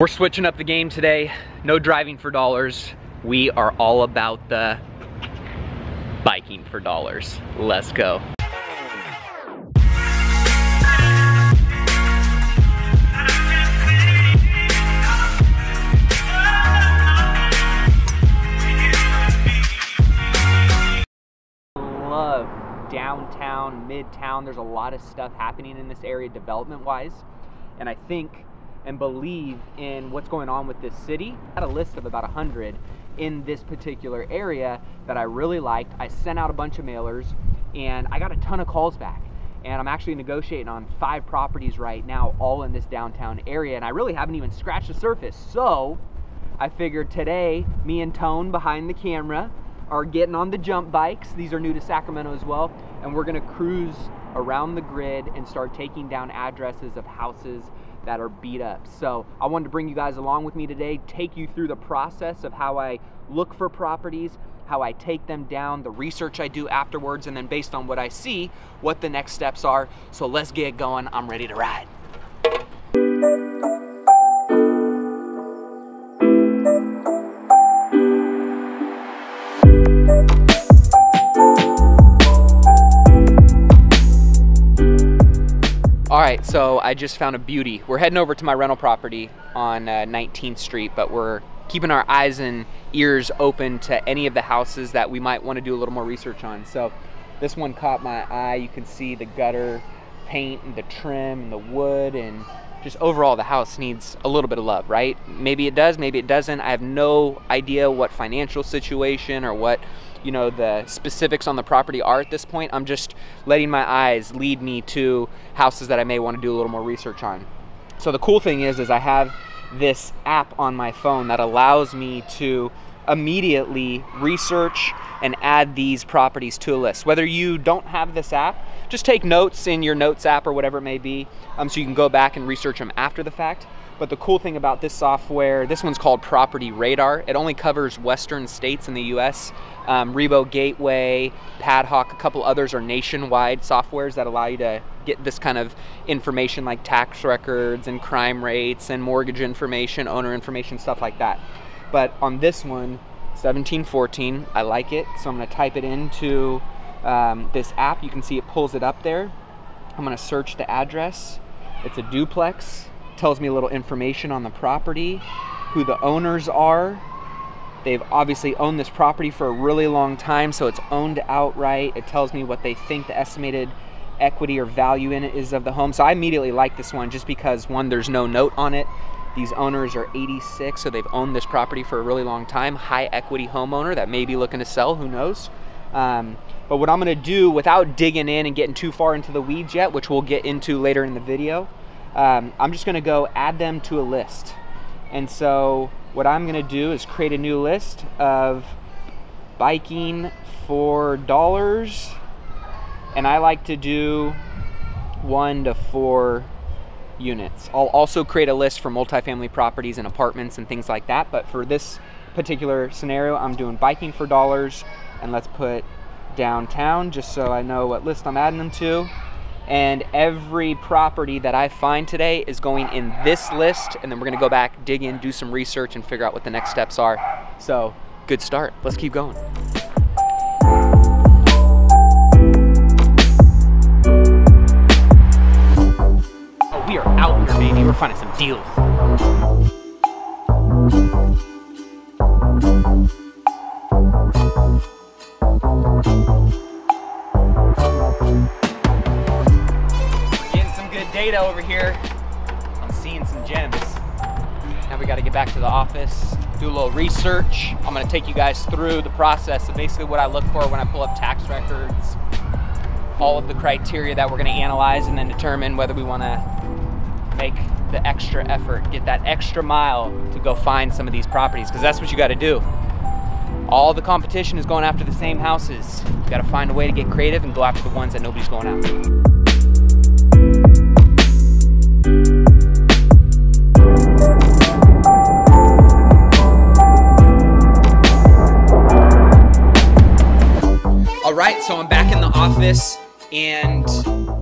We're switching up the game today. No driving for dollars. We are all about the biking for dollars. Let's go. Love downtown, midtown. There's a lot of stuff happening in this area development-wise, and I think and believe in what's going on with this city. I had a list of about 100 in this particular area that I really liked. I sent out a bunch of mailers and I got a ton of calls back, and I'm actually negotiating on 5 properties right now, all in this downtown area, and I really haven't even scratched the surface. So I figured today, me and Tone behind the camera are getting on the jump bikes. These are new to Sacramento as well, and we're gonna cruise around the grid and start taking down addresses of houses that are beat up. So I wanted to bring you guys along with me today, take you through the process of how I look for properties, how I take them down, the research I do afterwards, and then based on what I see, what the next steps are. So let's get going. I'm ready to ride. All right, so I just found a beauty. We're heading over to my rental property on 19th Street, but we're keeping our eyes and ears open to any of the houses that we might want to do a little more research on. So this one caught my eye. You can see the gutter paint and the trim and the wood, and just overall the house needs a little bit of love, right? Maybe it does, maybe it doesn't. I have no idea what financial situation or what, you know, the specifics on the property are at this point. I'm just letting my eyes lead me to houses that I may want to do a little more research on. So the cool thing is I have this app on my phone that allows me to immediately research and add these properties to a list. Whether you don't have this app, just take notes in your notes app or whatever it may be, so you can go back and research them after the fact. But the cool thing about this software, this one's called Property Radar. It only covers western states in the US. Rebo Gateway, Padhawk, a couple others are nationwide softwares that allow you to get this kind of information like tax records and crime rates and mortgage information, owner information, stuff like that. But on this one, 1714, I like it. So I'm gonna type it into this app. You can see it pulls it up there. I'm gonna search the address. It's a duplex. Tells me a little information on the property, who the owners are. They've obviously owned this property for a really long time, so it's owned outright. It tells me what they think the estimated equity or value in it is of the home. So I immediately like this one just because, one, there's no note on it. These owners are 86, so they've owned this property for a really long time. High equity homeowner that may be looking to sell, who knows? But what I'm gonna do, without digging in and getting too far into the weeds yet, which we'll get into later in the video, I'm just gonna go add them to a list. And so what I'm gonna do is create a new list of biking for dollars, and I like to do 1 to 4 units. I'll also create a list for multifamily properties and apartments and things like that, but for this particular scenario, I'm doing biking for dollars, and let's put downtown just so I know what list I'm adding them to. And every property that I find today is going in this list, and then we're gonna go back, dig in, do some research, and figure out what the next steps are. So, good start. Let's keep going. Oh, we are out here, baby. We're finding some deals. Data over here. I'm seeing some gems. Now we got to get back to the office, do a little research. I'm going to take you guys through the process of basically what I look for when I pull up tax records, all of the criteria that we're going to analyze, and then determine whether we want to make the extra effort, get that extra mile to go find some of these properties, because that's what you got to do. All the competition is going after the same houses. You got to find a way to get creative and go after the ones that nobody's going after. All right, so I'm back in the office, and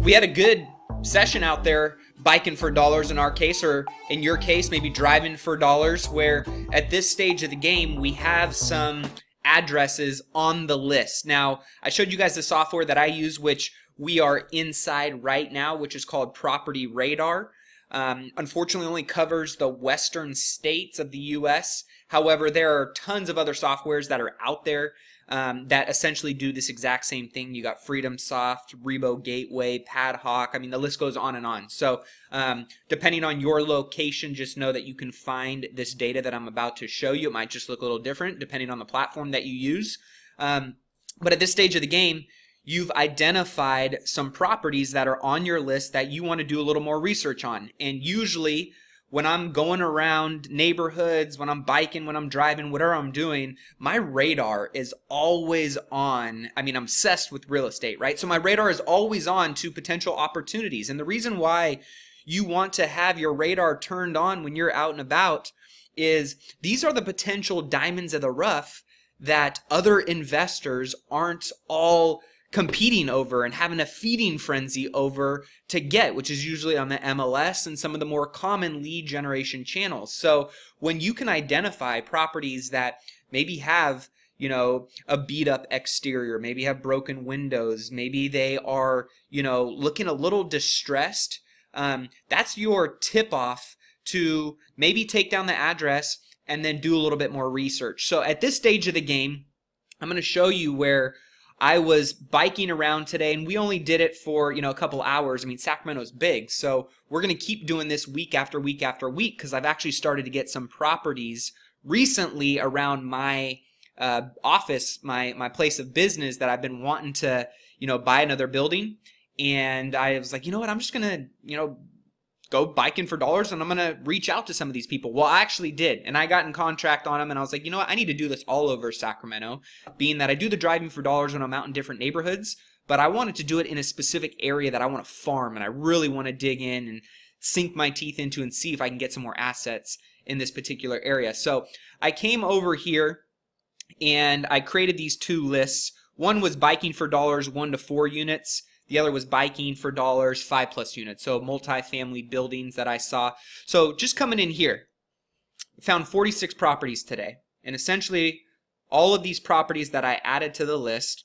we had a good session out there, biking for dollars in our case, or in your case, maybe driving for dollars, where at this stage of the game, we have some addresses on the list. Now, I showed you guys the software that I use, which we are inside right now, which is called Property Radar. Unfortunately, only covers the western states of the US. However, there are tons of other softwares that are out there that essentially do this exact same thing. You got Freedom Soft, Rebo Gateway, Padhawk. I mean, the list goes on and on. So depending on your location, just know that you can find this data that I'm about to show you. It might just look a little different depending on the platform that you use. But at this stage of the game, you've identified some properties that are on your list that you want to do a little more research on. And usually when I'm going around neighborhoods, when I'm biking, when I'm driving, whatever I'm doing, my radar is always on. I mean, I'm obsessed with real estate, right? So my radar is always on to potential opportunities. And the reason why you want to have your radar turned on when you're out and about is these are the potential diamonds of the rough that other investors aren't all competing over and having a feeding frenzy over to get, which is usually on the MLS and some of the more common lead generation channels. So when you can identify properties that maybe have, you know, a beat up exterior, maybe have broken windows, maybe they are, you know, looking a little distressed, that's your tip off to maybe take down the address and then do a little bit more research. So at this stage of the game, I'm going to show you where I was biking around today, and we only did it for, you know, a couple hours. I mean, Sacramento's big, so we're going to keep doing this week after week after week because I've actually started to get some properties recently around my office, my place of business that I've been wanting to, you know, buy another building. And I was like, you know what, I'm just going to, you know, go biking for dollars and I'm going to reach out to some of these people. Well, I actually did. And I got in contract on them and I was like, you know what? I need to do this all over Sacramento, being that I do the driving for dollars when I'm out in different neighborhoods, but I wanted to do it in a specific area that I want to farm and I really want to dig in and sink my teeth into and see if I can get some more assets in this particular area. So I came over here and I created these two lists. One was biking for dollars, 1 to 4 units. The other was biking for dollars, 5+ units. So multifamily buildings that I saw. So just coming in here, found 46 properties today. And essentially all of these properties that I added to the list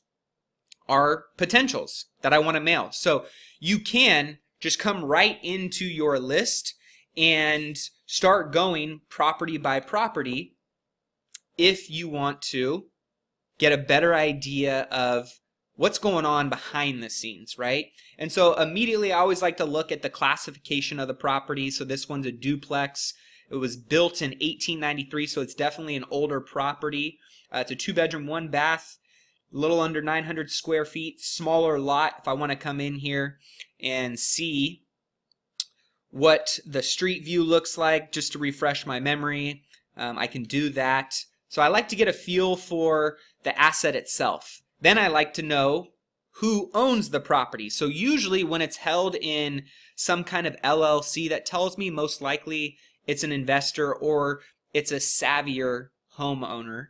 are potentials that I want to mail. So you can just come right into your list and start going property by property if you want to get a better idea of what's going on behind the scenes, right? And so immediately I always like to look at the classification of the property. So this one's a duplex. It was built in 1893, so it's definitely an older property. It's a 2-bedroom, 1-bath, a little under 900 square feet, smaller lot. If I want to come in here and see what the street view looks like, just to refresh my memory, I can do that. So I like to get a feel for the asset itself. Then I like to know who owns the property. So usually when it's held in some kind of LLC, that tells me most likely it's an investor or it's a savvier homeowner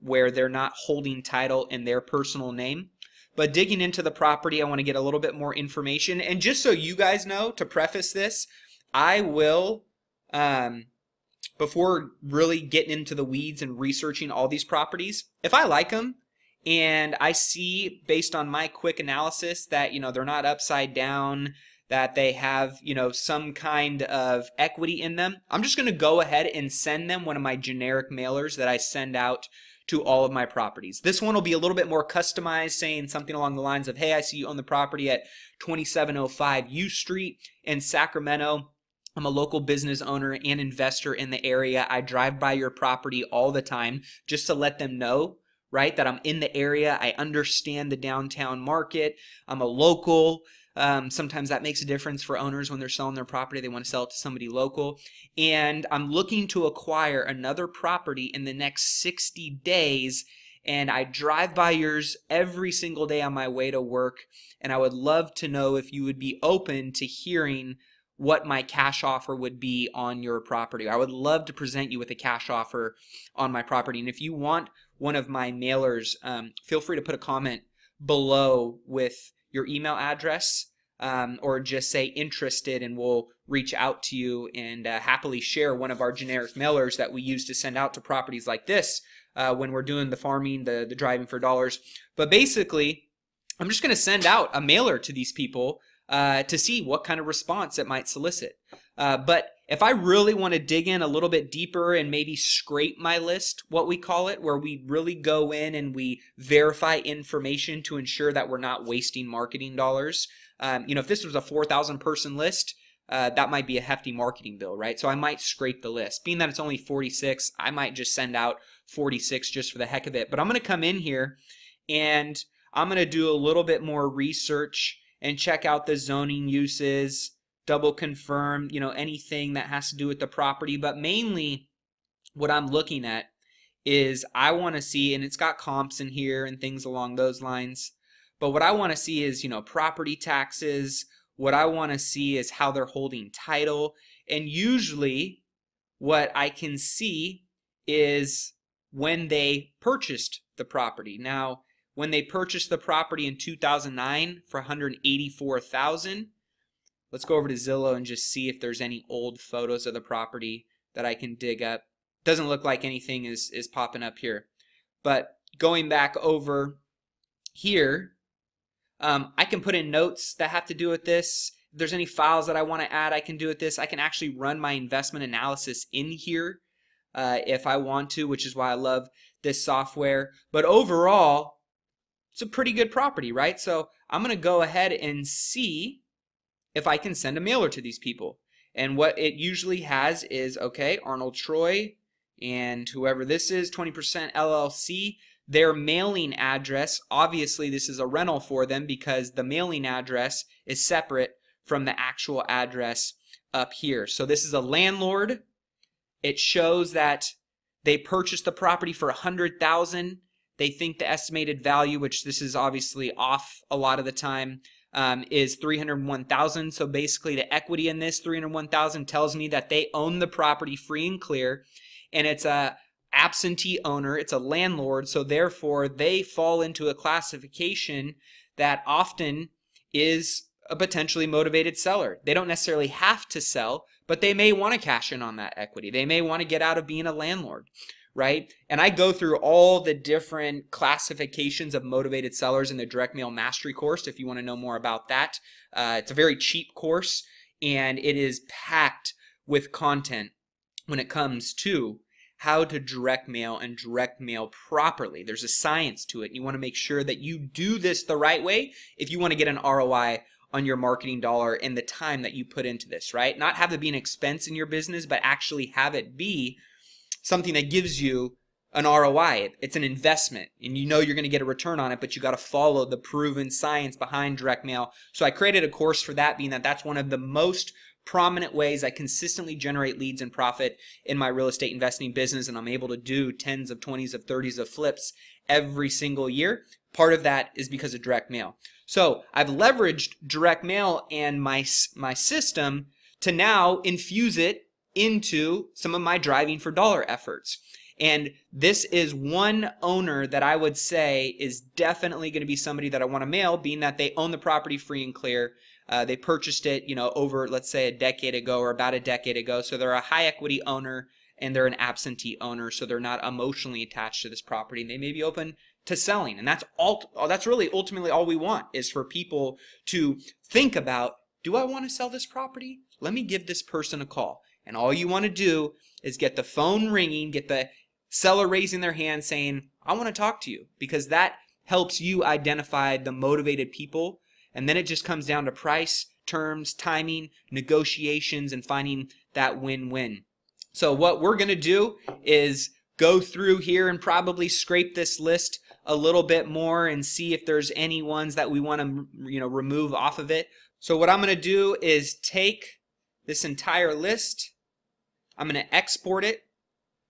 where they're not holding title in their personal name. But digging into the property, I want to get a little bit more information. And just so you guys know, to preface this, I will, before really getting into the weeds and researching all these properties, if I like them, and I see based on my quick analysis that, you know, they're not upside down, that they have, you know, some kind of equity in them, I'm just going to go ahead and send them one of my generic mailers that I send out to all of my properties. This one will be a little bit more customized, saying something along the lines of, hey, I see you own the property at 2705 U Street in Sacramento. I'm a local business owner and investor in the area. I drive by your property all the time, just to let them know, right, that I'm in the area. I understand the downtown market. I'm a local. Sometimes that makes a difference for owners when they're selling their property. They want to sell it to somebody local. And I'm looking to acquire another property in the next 60 days. And I drive by yours every single day on my way to work. And I would love to know if you would be open to hearing what my cash offer would be on your property. I would love to present you with a cash offer on my property. And if you want one of my mailers, feel free to put a comment below with your email address. or just say interested, and we'll reach out to you and happily share one of our generic mailers that we use to send out to properties like this when we're doing the farming, the driving for dollars. But basically, I'm just going to send out a mailer to these people to see what kind of response it might solicit. But if I really want to dig in a little bit deeper and maybe scrape my list, what we call it, where we really go in and we verify information to ensure that we're not wasting marketing dollars. If this was a 4,000 person list, that might be a hefty marketing bill, right? So I might scrape the list. Being that it's only 46, I might just send out 46 just for the heck of it. But I'm going to come in here and I'm going to do a little bit more research and check out the zoning uses, double confirm, anything that has to do with the property. But mainly what I'm looking at is I want to see, and it's got comps in here and things along those lines. But what I want to see is, property taxes. What I want to see is how they're holding title. And usually what I can see is when they purchased the property. Now, when they purchased the property in 2009 for $184,000, let's go over to Zillow and just see if there's any old photos of the property that I can dig up. Doesn't look like anything is popping up here. But going back over here, I can put in notes that have to do with this. If there's any files that I want to add, I can do with this. I can actually run my investment analysis in here if I want to, which is why I love this software. But overall, it's a pretty good property, right? So I'm going to go ahead and see if I can send a mailer to these people. And what it usually has is, okay, Arnold Troy and whoever this is, 20% LLC, their mailing address, obviously this is a rental for them because the mailing address is separate from the actual address up here. So this is a landlord. It shows that they purchased the property for $100,000. They think the estimated value, which this is obviously off a lot of the time, is $301,000. So basically the equity in this $301,000 tells me that they own the property free and clear, and it's a absentee owner, it's a landlord, so therefore they fall into a classification that often is a potentially motivated seller. They don't necessarily have to sell, but they may want to cash in on that equity. They may want to get out of being a landlord, right? And I go through all the different classifications of motivated sellers in the Direct Mail Mastery course if you want to know more about that. It's a very cheap course, and it is packed with content when it comes to how to direct mail and direct mail properly. There's a science to it. You want to make sure that you do this the right way if you want to get an ROI on your marketing dollar and the time that you put into this, right? Not have it be an expense in your business, but actually have it be something that gives you an ROI. It's an investment, and you know you're going to get a return on it, but you got to follow the proven science behind direct mail. So I created a course for that, being that that's one of the most prominent ways I consistently generate leads and profit in my real estate investing business, and I'm able to do tens of 20s of 30s of flips every single year. Part of that is because of direct mail. So I've leveraged direct mail and my system to now infuse it into some of my driving for dollar efforts. And this is one owner that I would say is definitely going to be somebody that I want to mail, being that they own the property free and clear. They purchased it, over, let's say, a decade ago or about a decade ago. So they're a high equity owner and they're an absentee owner. So they're not emotionally attached to this property. And they may be open to selling. And that's really ultimately all we want, is for people to think about, do I want to sell this property? Let me give this person a call. And all you want to do is get the phone ringing, get the seller raising their hand saying, I want to talk to you, because that helps you identify the motivated people. And then it just comes down to price, terms, timing, negotiations, and finding that win-win. So what we're going to do is go through here and probably scrape this list a little bit more and see if there's any ones that we want to remove off of it. So what I'm going to do is take this entire list. I'm going to export it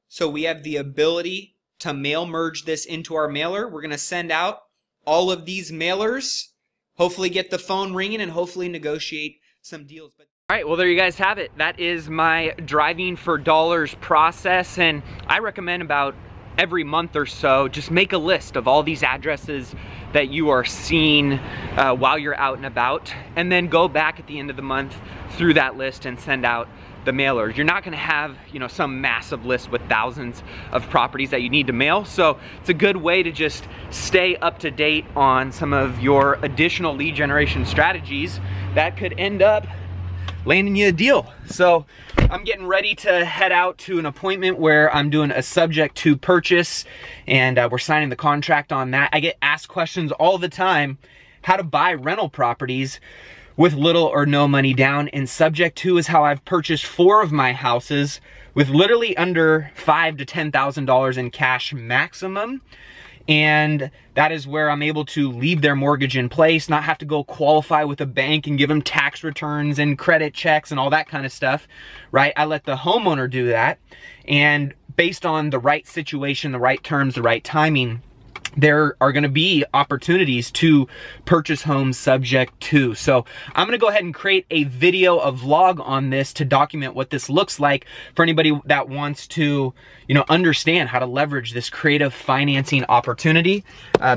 so we have the ability to mail merge this into our mailer. We're going to send out all of these mailers, hopefully get the phone ringing, and hopefully negotiate some deals. All right, well, there you guys have it. That is my driving for dollars process, and I recommend about every month or so, just make a list of all these addresses that you are seeing while you're out and about, and then go back at the end of the month through that list and send out the mailers. You're not gonna have, you know, some massive list with thousands of properties that you need to mail, so it's a good way to just stay up to date on some of your additional lead generation strategies that could end up landing you a deal. So I'm getting ready to head out to an appointment where I'm doing a subject to purchase, and we're signing the contract on that. I get asked questions all the time, how to buy rental properties with little or no money down, and subject to is how I've purchased 4 of my houses with literally under $5,000 to $10,000 in cash maximum. And that is where I'm able to leave their mortgage in place, not have to go qualify with a bank and give them tax returns and credit checks and all that kind of stuff, right? I let the homeowner do that, and based on the right situation, the right terms, the right timing, there are gonna be opportunities to purchase homes subject to. So I'm gonna go ahead and create a video, a vlog on this to document what this looks like for anybody that wants to, you know, understand how to leverage this creative financing opportunity,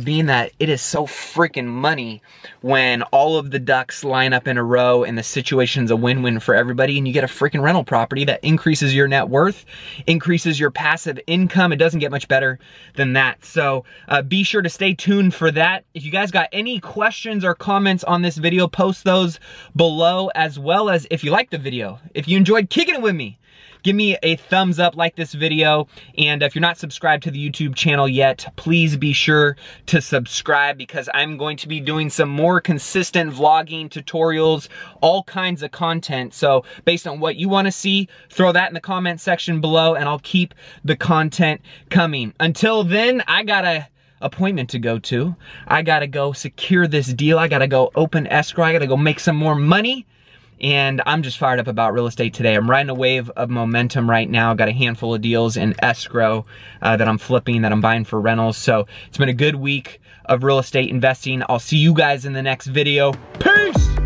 being that it is so freaking money when all of the ducks line up in a row and the situation's a win-win for everybody, and you get a freaking rental property that increases your net worth, increases your passive income. It doesn't get much better than that. So be sure to stay tuned for that. If you guys got any questions or comments on this video, post those below, as well as if you liked the video, if you enjoyed kicking it with me, give me a thumbs up, like this video, and if you're not subscribed to the YouTube channel yet, please be sure to subscribe, because I'm going to be doing some more consistent vlogging, tutorials, all kinds of content. So based on what you want to see, throw that in the comment section below, and I'll keep the content coming. Until then, I got a appointment to go to. I gotta go secure this deal. I gotta go open escrow. I gotta go make some more money. And I'm just fired up about real estate today. I'm riding a wave of momentum right now. Got a handful of deals in escrow that I'm flipping, that I'm buying for rentals. So it's been a good week of real estate investing. I'll see you guys in the next video. Peace!